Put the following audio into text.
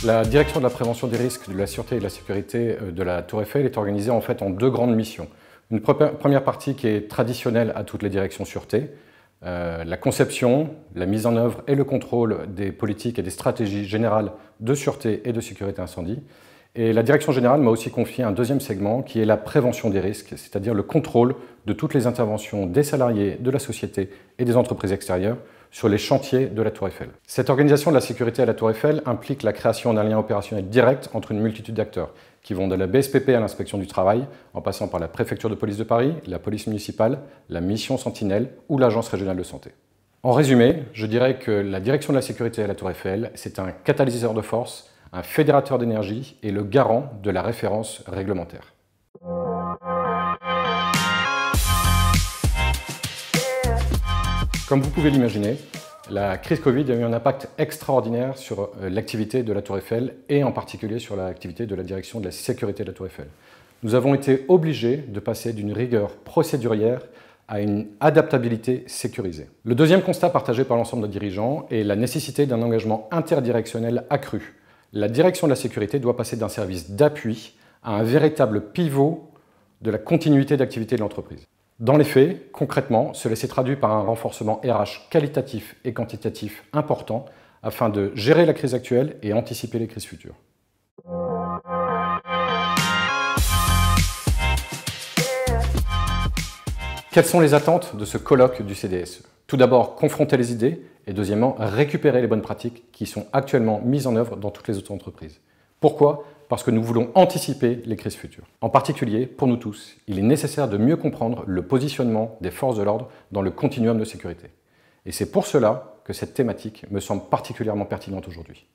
La direction de la prévention des risques, de la sûreté et de la sécurité de la Tour Eiffel est organisée en fait en deux grandes missions. Une première partie qui est traditionnelle à toutes les directions sûreté, la conception, la mise en œuvre et le contrôle des politiques et des stratégies générales de sûreté et de sécurité incendie. Et la direction générale m'a aussi confié un deuxième segment qui est la prévention des risques, c'est-à-dire le contrôle de toutes les interventions des salariés, de la société et des entreprises extérieures sur les chantiers de la Tour Eiffel. Cette organisation de la sécurité à la Tour Eiffel implique la création d'un lien opérationnel direct entre une multitude d'acteurs qui vont de la BSPP à l'inspection du travail, en passant par la préfecture de police de Paris, la police municipale, la mission Sentinelle ou l'agence régionale de santé. En résumé, je dirais que la direction de la sécurité à la Tour Eiffel, c'est un catalyseur de force, un fédérateur d'énergie et le garant de la référence réglementaire. Comme vous pouvez l'imaginer, la crise Covid a eu un impact extraordinaire sur l'activité de la Tour Eiffel et en particulier sur l'activité de la direction de la sécurité de la Tour Eiffel. Nous avons été obligés de passer d'une rigueur procédurière à une adaptabilité sécurisée. Le deuxième constat partagé par l'ensemble des dirigeants est la nécessité d'un engagement interdirectionnel accru. La direction de la sécurité doit passer d'un service d'appui à un véritable pivot de la continuité d'activité de l'entreprise. Dans les faits, concrètement, cela s'est traduit par un renforcement RH qualitatif et quantitatif important afin de gérer la crise actuelle et anticiper les crises futures. Quelles sont les attentes de ce colloque du CDSE? Tout d'abord, confronter les idées et deuxièmement, récupérer les bonnes pratiques qui sont actuellement mises en œuvre dans toutes les autres entreprises. Pourquoi? Parce que nous voulons anticiper les crises futures. En particulier, pour nous tous, il est nécessaire de mieux comprendre le positionnement des forces de l'ordre dans le continuum de sécurité. Et c'est pour cela que cette thématique me semble particulièrement pertinente aujourd'hui.